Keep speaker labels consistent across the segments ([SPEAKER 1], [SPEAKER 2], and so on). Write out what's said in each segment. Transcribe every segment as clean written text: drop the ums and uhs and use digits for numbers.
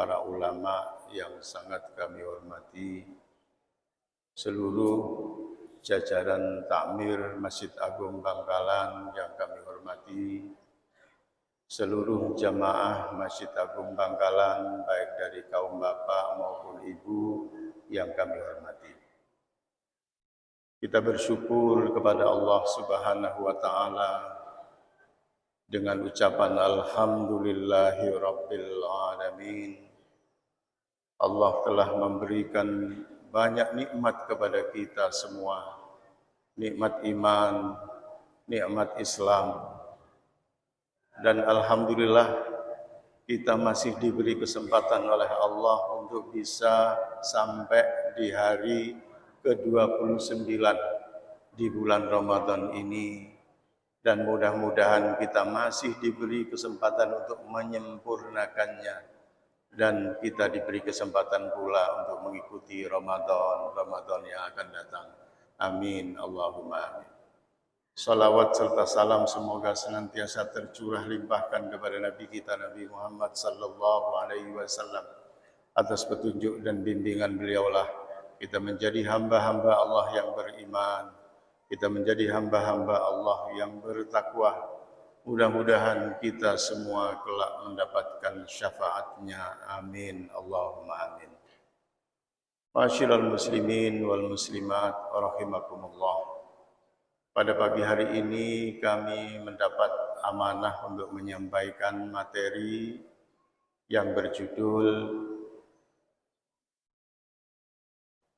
[SPEAKER 1] para ulama yang sangat kami hormati, seluruh jajaran takmir Masjid Agung Bangkalan yang kami hormati, seluruh jamaah Masjid Agung Bangkalan, baik dari kaum bapak maupun ibu yang kami hormati. Kita bersyukur kepada Allah Subhanahu wa Ta'ala dengan ucapan Alhamdulillahi Rabbil Alamin. Allah telah memberikan banyak nikmat kepada kita semua. Nikmat iman, nikmat Islam. Dan Alhamdulillah kita masih diberi kesempatan oleh Allah untuk bisa sampai di hari ke-29 di bulan Ramadan ini. Dan mudah-mudahan kita masih diberi kesempatan untuk menyempurnakannya. Dan kita diberi kesempatan pula untuk mengikuti Ramadan yang akan datang. Amin. Allahumma amin. Salawat serta salam semoga senantiasa tercurah limpahkan kepada Nabi kita Nabi Muhammad sallallahu alaihi wasallam. Atas petunjuk dan bimbingan beliaulah kita menjadi hamba-hamba Allah yang beriman. Kita menjadi hamba-hamba Allah yang bertakwa. Mudah-mudahan kita semua kelak mendapatkan syafaatnya. Amin. Allahumma amin. Masyiral muslimin wal muslimat rahimakumullah. Pada pagi hari ini kami mendapat amanah untuk menyampaikan materi yang berjudul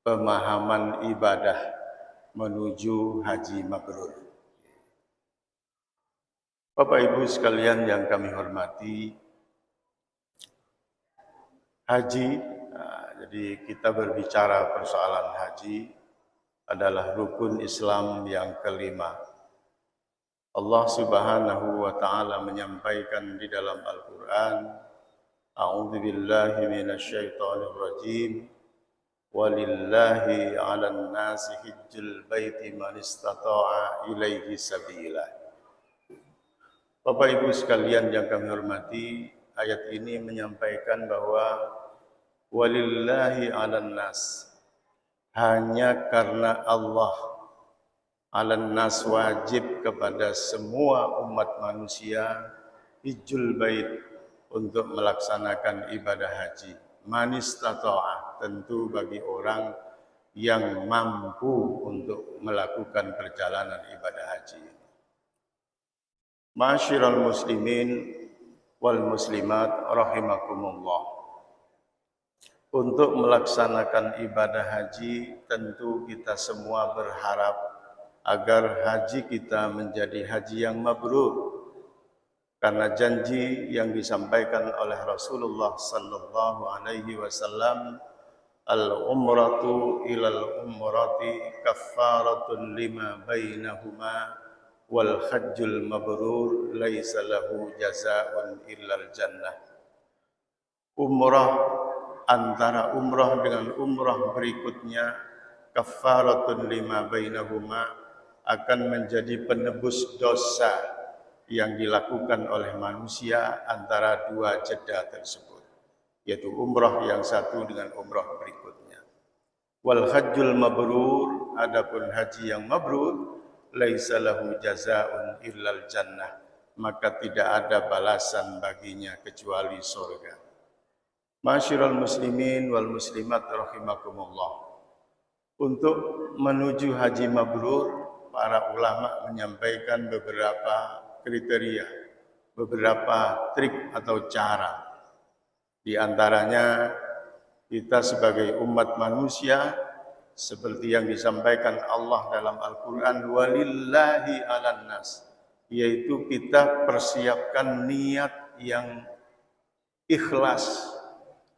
[SPEAKER 1] Pemahaman Ibadah Menuju Haji Mabrur. Bapak Ibu sekalian yang kami hormati, haji, jadi kita berbicara persoalan haji, adalah rukun Islam yang kelima. Allah Subhanahu wa Ta'ala menyampaikan di dalam Al-Quran, A'udzu billahi minasyaitonir rajim, walillahi 'alan nasi hajjul baiti man istata'a ilaihi sabila. Bapak Ibu sekalian yang kami hormati, ayat ini menyampaikan bahwa walillahi 'alan nas, hanya karena Allah, alan nas wajib kepada semua umat manusia hijjul bait untuk melaksanakan ibadah haji. Manistata'a, tentu bagi orang yang mampu untuk melakukan perjalanan ibadah haji. Masyiral muslimin wal muslimat rahimakumullah. Untuk melaksanakan ibadah haji, tentu kita semua berharap agar haji kita menjadi haji yang mabrur. Karena janji yang disampaikan oleh Rasulullah sallallahu alaihi wasallam, al-umratu ilal umrati kaffaratun lima bainahuma wal hajjul mabrur laisa lahu jazaa'un illal jannah. Umrah antara umrah dengan umrah berikutnya, kaffaratun lima bainahuma, akan menjadi penebus dosa yang dilakukan oleh manusia antara dua jeda tersebut, yaitu umrah yang satu dengan umrah berikutnya. Wal hajjul mabrur, adapun haji yang mabrur, laisa lahu jazaa'un illal jannah, maka tidak ada balasan baginya kecuali surga. Masyiral muslimin wal muslimat rahimakumullah. Untuk menuju haji mabrur, para ulama menyampaikan beberapa kriteria, beberapa trik atau cara. Di antaranya kita sebagai umat manusia, seperti yang disampaikan Allah dalam Al-Quran, walillahi 'alan nas, yaitu kita persiapkan niat yang ikhlas,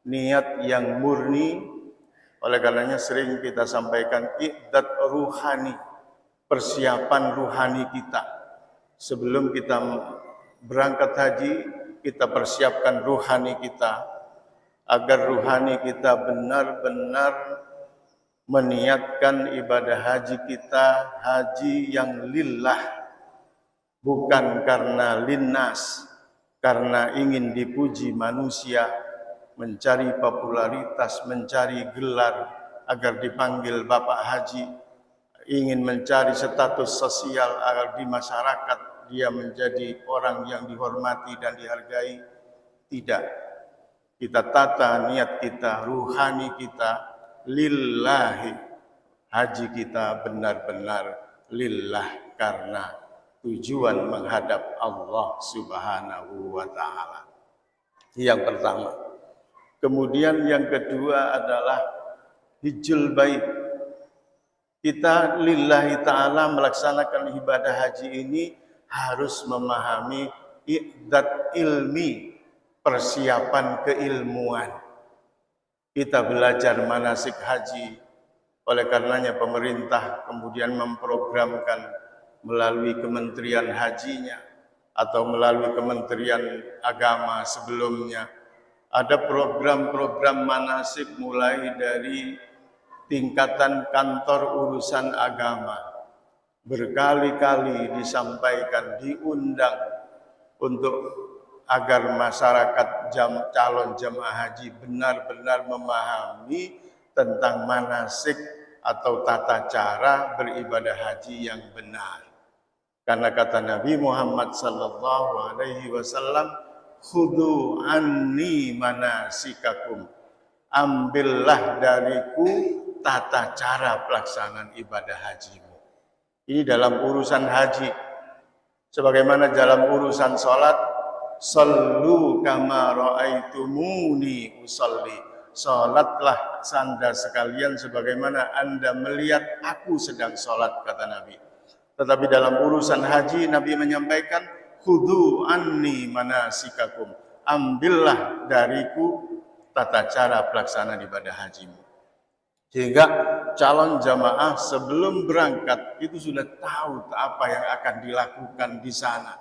[SPEAKER 1] niat yang murni. Oleh karenanya sering kita sampaikan i'dad ruhani, persiapan ruhani kita. Sebelum kita berangkat haji, kita persiapkan ruhani kita, agar ruhani kita benar-benar meniatkan ibadah haji kita, haji yang lillah, bukan karena linnas, karena ingin dipuji manusia, mencari popularitas, mencari gelar agar dipanggil Bapak Haji, ingin mencari status sosial agar di masyarakat dia menjadi orang yang dihormati dan dihargai. Tidak. Kita tata niat kita, ruhani kita, lillahi. Haji kita benar-benar lillah karena tujuan menghadap Allah Subhanahu wa Ta'ala. Yang pertama. Kemudian yang kedua adalah hijjul bait. Kita lillahi ta'ala melaksanakan ibadah haji ini harus memahami i'dad ilmi, persiapan keilmuan. Kita belajar manasik haji, oleh karenanya pemerintah kemudian memprogramkan melalui Kementerian Hajinya atau melalui Kementerian Agama sebelumnya. Ada program-program manasik mulai dari tingkatan kantor urusan agama. Berkali-kali disampaikan, diundang untuk agar masyarakat calon jemaah haji benar-benar memahami tentang manasik atau tata cara beribadah haji yang benar. Karena kata Nabi Muhammad sallallahu alaihi wasallam, "Khudhu anni manasikakum." Ambillah dariku tata cara pelaksanaan ibadah hajimu. Ini dalam urusan haji. Sebagaimana dalam urusan salat, "Shallu kama ra'aitumuni usolli." Salatlah Anda sekalian sebagaimana Anda melihat aku sedang salat, kata Nabi. Tetapi dalam urusan haji Nabi menyampaikan, "Khudhu anni manasikakum." Ambillah dariku tata cara pelaksanaan ibadah hajimu. Sehingga calon jamaah sebelum berangkat itu sudah tahu apa yang akan dilakukan di sana.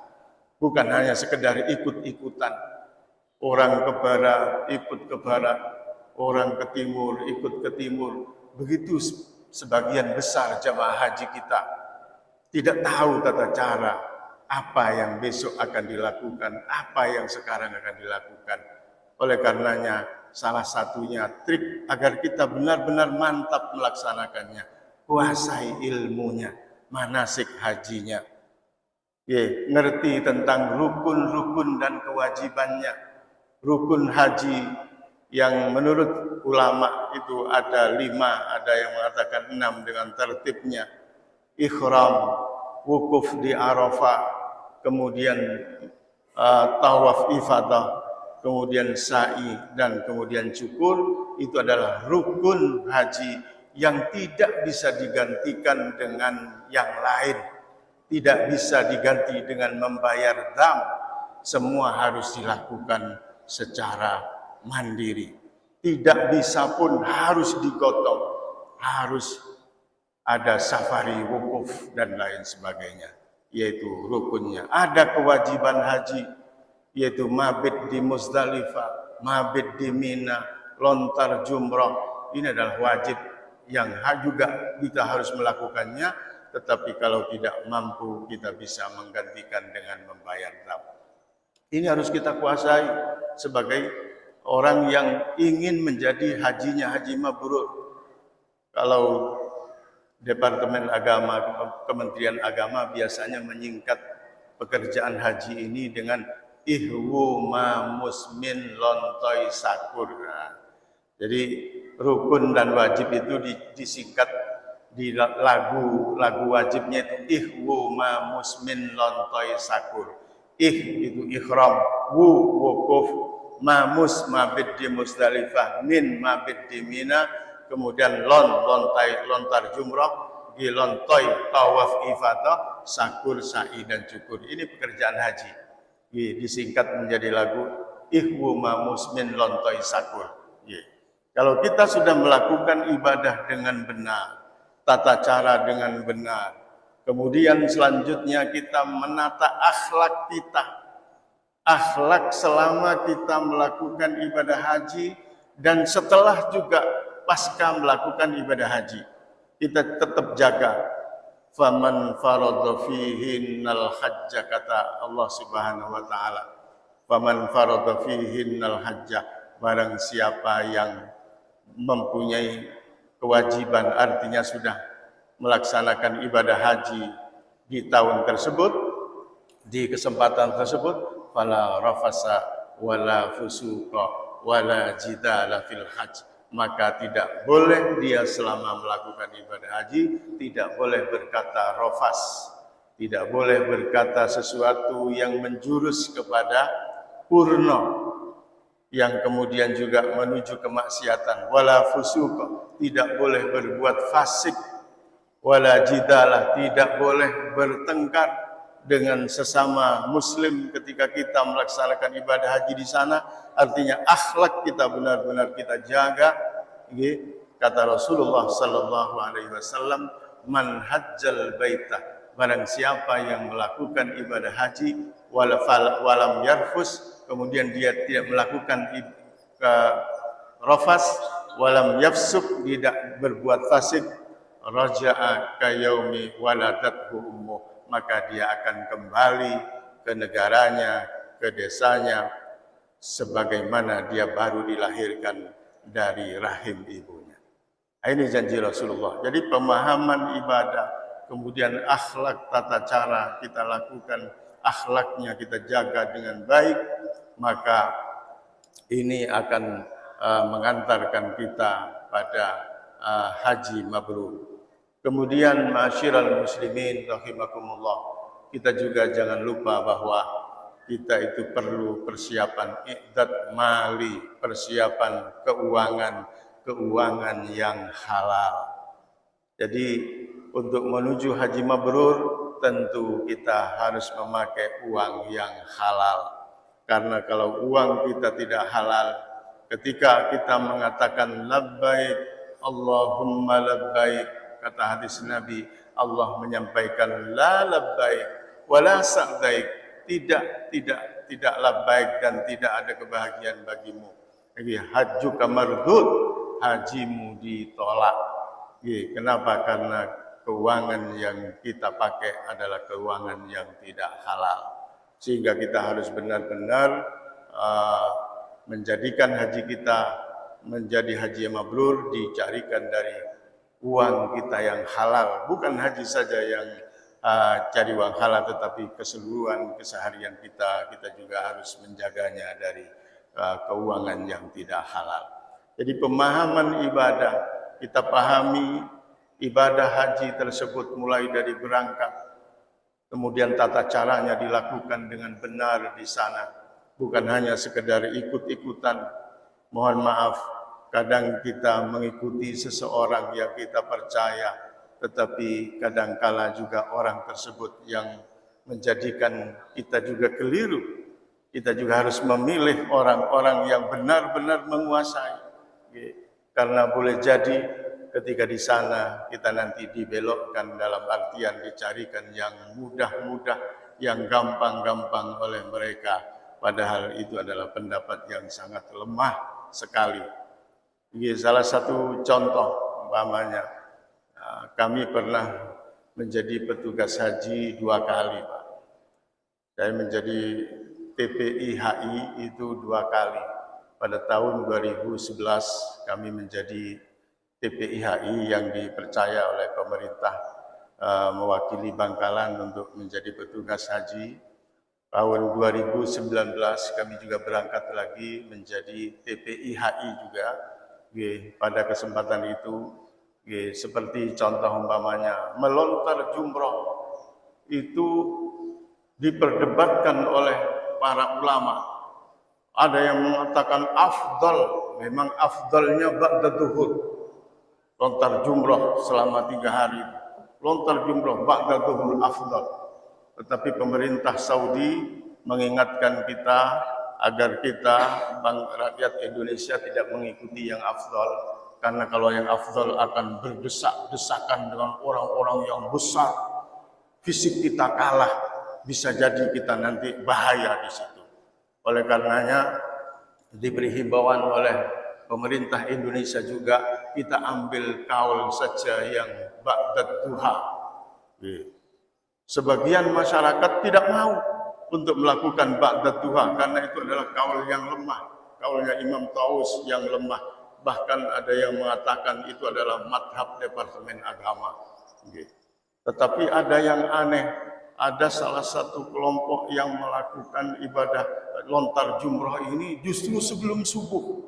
[SPEAKER 1] Bukan hanya sekedar ikut-ikutan. Orang ke barat, ikut ke barat. Orang ke timur, ikut ke timur. Begitu sebagian besar jamaah haji kita. Tidak tahu tata cara apa yang besok akan dilakukan, apa yang sekarang akan dilakukan. Oleh karenanya, salah satunya trik agar kita benar-benar mantap melaksanakannya, kuasai ilmunya, manasik hajinya. Ngerti tentang rukun-rukun dan kewajibannya. Rukun haji yang menurut ulama itu ada 5, ada yang mengatakan 6 dengan tertibnya. Ihram, wukuf di Arafah, kemudian tawaf ifadah, kemudian sa'i, dan kemudian cukur. Itu adalah rukun haji yang tidak bisa digantikan dengan yang lain. Tidak bisa diganti dengan membayar dam. Semua harus dilakukan secara mandiri. Tidak bisa pun harus digotong. Harus ada safari wukuf dan lain sebagainya, yaitu rukunnya. Ada kewajiban haji, yaitu mabit di Muzdalifah, mabit di Mina, lontar jumrah. Ini adalah wajib yang juga kita harus melakukannya, tetapi kalau tidak mampu kita bisa menggantikan dengan membayar dam. Ini harus kita kuasai sebagai orang yang ingin menjadi hajinya haji mabrur. Kalau Departemen Agama, Kementerian Agama biasanya menyingkat pekerjaan haji ini dengan ihwu ma musmin lontoi sakur. Jadi rukun dan wajib itu disingkat di lagu wajibnya itu ihwu ma musmin lontoi sakur. Itu ihram, wu wukuf, mamus mabit di Muzdalifah, min mabit di Mina, kemudian lontar jumrah, lontoi tawaf ifadah, sakur, sa'i, dan cukur. Ini pekerjaan haji. Disingkat menjadi lagu ihwu ma musmin lontoi sakur. Kalau kita sudah melakukan ibadah dengan benar, tata cara dengan benar, kemudian selanjutnya kita menata akhlak kita. Akhlak selama kita melakukan ibadah haji dan setelah juga pasca melakukan ibadah haji. Kita tetap jaga. Faman faradha fihinnal hajja, kata Allah Subhanahu wa taala. Faman faradha fihinnal hajja. barang siapa yang mempunyai kewajiban, artinya sudah melaksanakan ibadah haji di tahun tersebut, di kesempatan tersebut, fala rafasa wala fusuqa wala jidala fil hajj, maka tidak boleh dia selama melakukan ibadah haji, tidak boleh berkata rafas, tidak boleh berkata sesuatu yang menjurus kepada purno, yang kemudian juga menuju kemaksiatan, wala fusuq, tidak boleh berbuat fasik, wala jidalah, tidak boleh bertengkar dengan sesama muslim ketika kita melaksanakan ibadah haji di sana. Artinya akhlak kita benar-benar kita jaga. Kata Rasulullah sallallahu alaihi wasallam, man hajjal baitah, barang siapa yang melakukan ibadah haji walam yarfus, kemudian dia tidak melakukan rafas, walam yafsuk, tidak berbuat fasik, raja'a kayaumi waladathu ummuh, maka dia akan kembali ke negaranya, ke desanya, sebagaimana dia baru dilahirkan dari rahim ibunya. Ini janji Rasulullah. Jadi pemahaman ibadah, kemudian akhlak, tata cara kita lakukan, akhlaknya kita jaga dengan baik, maka ini akan mengantarkan kita pada haji mabrur. Kemudian ma'asyiral muslimin rahimakumullah, kita juga jangan lupa bahwa kita itu perlu persiapan i'dad mali, persiapan keuangan yang halal. Jadi untuk menuju haji mabrur tentu kita harus memakai uang yang halal. Karena kalau uang kita tidak halal, ketika kita mengatakan labbaik Allahumma labbaik, kata hadis Nabi, Allah menyampaikan la labbaik wala sa'daik, tidak labbaik dan tidak ada kebahagiaan bagimu. Jadi hajjuka mardud, hajimu ditolak. Kenapa? Karena keuangan yang kita pakai adalah keuangan yang tidak halal. Sehingga kita harus benar-benar menjadikan haji kita menjadi haji yang mabrur, dicarikan dari uang kita yang halal. Bukan haji saja yang cari uang halal, tetapi keseluruhan keseharian kita juga harus menjaganya dari keuangan yang tidak halal. Jadi pemahaman ibadah, kita pahami ibadah haji tersebut mulai dari berangkat, kemudian tata caranya dilakukan dengan benar di sana, bukan hanya sekedar ikut-ikutan. Mohon maaf, kadang kita mengikuti seseorang yang kita percaya, tetapi kadangkala juga orang tersebut yang menjadikan kita juga keliru. Kita juga harus memilih orang-orang yang benar-benar menguasai. Karena boleh jadi ketika di sana kita nanti dibelokkan, dalam artian dicarikan yang mudah-mudah, yang gampang-gampang oleh mereka. Padahal itu adalah pendapat yang sangat lemah sekali. Ini salah satu contoh, umpamanya kami pernah menjadi petugas haji 2 kali, Pak. Saya menjadi TPI HI itu 2 kali. Pada tahun 2011 kami menjadi TPI HI yang dipercaya oleh pemerintah mewakili Bangkalan untuk menjadi petugas haji. Tahun 2019 kami juga berangkat lagi menjadi TPI HI juga. Pada kesempatan itu, seperti contoh umpamanya melontar jumroh itu diperdebatkan oleh para ulama. Ada yang mengatakan afdal, memang afdalnya ba'da zuhur, lontar jumroh selama 3 hari, lontar jumroh ba'da zuhur afdal. Tetapi pemerintah Saudi mengingatkan kita agar kita, rakyat Indonesia, tidak mengikuti yang afdal, karena kalau yang afdal akan berdesak-desakan dengan orang-orang yang besar, fisik kita kalah, bisa jadi kita nanti bahaya di situ. Oleh karenanya diberi himbauan oleh pemerintah Indonesia juga, kita ambil kaul saja yang ba'dad duha. Sebagian masyarakat tidak mau untuk melakukan ba'dad duha karena itu adalah kaul yang lemah. kaulnya Imam Taus yang lemah. Bahkan ada yang mengatakan itu adalah madhab Departemen Agama. Tetapi ada yang aneh, ada salah satu kelompok yang melakukan ibadah lontar jumroh ini justru sebelum subuh.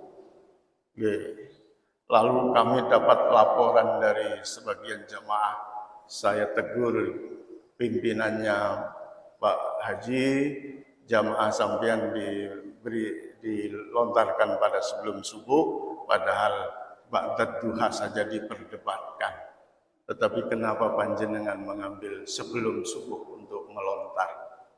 [SPEAKER 1] Lalu kami dapat laporan dari sebagian jemaah, saya tegur pimpinannya, Pak Haji, jamaah sampean dilontarkan pada sebelum subuh, padahal ba'dad duha saja diperdebatkan. Tetapi kenapa panjenengan mengambil sebelum subuh untuk melontar?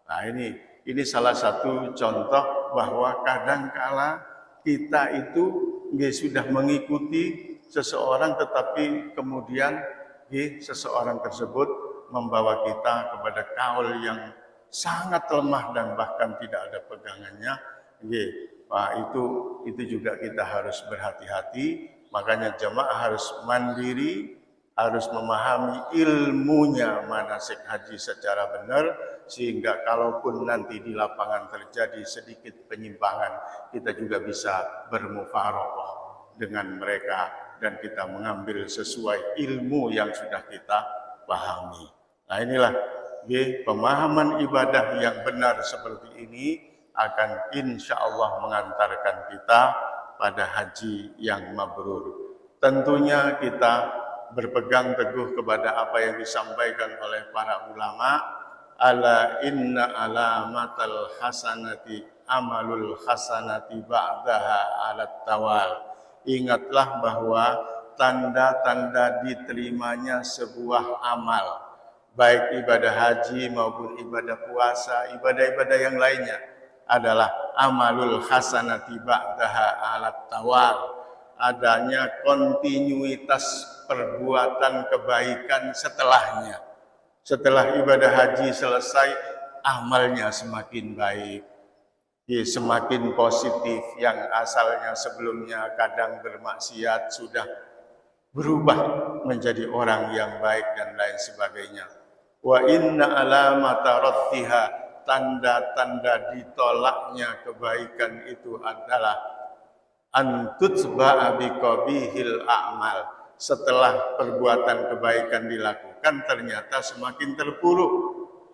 [SPEAKER 1] Nah ini salah satu contoh bahwa kadangkala kita itu sudah mengikuti seseorang, tetapi kemudian seseorang tersebut membawa kita kepada kaul yang sangat lemah dan bahkan tidak ada pegangannya. Nah, itu juga kita harus berhati-hati. Makanya jemaah harus mandiri, harus memahami ilmunya manasik haji secara benar, sehingga kalaupun nanti di lapangan terjadi sedikit penyimpangan, kita juga bisa bermufaroqah dengan mereka dan kita mengambil sesuai ilmu yang sudah kita pahami. Nah inilah pemahaman ibadah yang benar seperti ini akan insya Allah mengantarkan kita pada haji yang mabrur. Tentunya kita berpegang teguh kepada apa yang disampaikan oleh para ulama, ala inna alamatal hasanati amalul hasanati ba'daha alat tawal. Ingatlah bahwa tanda-tanda diterimanya sebuah amal, baik ibadah haji maupun ibadah puasa, ibadah-ibadah yang lainnya adalah amalul hasanati ba'daha alat tawal. Adanya kontinuitas perbuatan kebaikan setelahnya. Setelah ibadah haji selesai, amalnya semakin baik, semakin positif. Yang asalnya sebelumnya kadang bermaksiat sudah berubah menjadi orang yang baik dan lain sebagainya. Wa inna alamata raddiha, tanda-tanda ditolaknya kebaikan itu adalah antutba'a biqabihil a'mal. Setelah perbuatan kebaikan dilakukan, ternyata semakin terpuruk,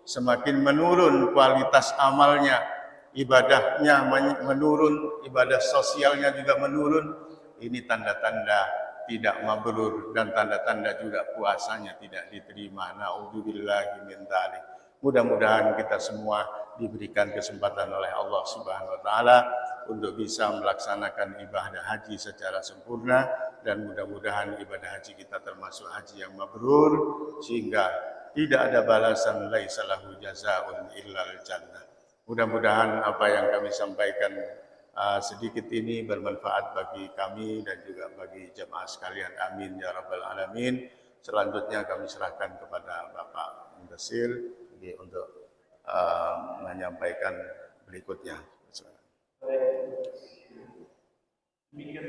[SPEAKER 1] semakin menurun kualitas amalnya, ibadahnya menurun, ibadah sosialnya juga menurun. Ini tanda-tanda tidak mabrur dan tanda-tanda juga puasanya tidak diterima. Na'udzubillahi min dzalik. Mudah-mudahan kita semua diberikan kesempatan oleh Allah Subhanahu wa taala untuk bisa melaksanakan ibadah haji secara sempurna, dan mudah-mudahan ibadah haji kita termasuk haji yang mabrur sehingga tidak ada balasan laisa lahu jazaa'un illal jannah. Mudah-mudahan apa yang kami sampaikan sedikit ini bermanfaat bagi kami dan juga bagi jemaah sekalian. Amin ya rabbal alamin. Selanjutnya kami serahkan kepada Bapak Mudasir untuk menyampaikan berikutnya. Demikian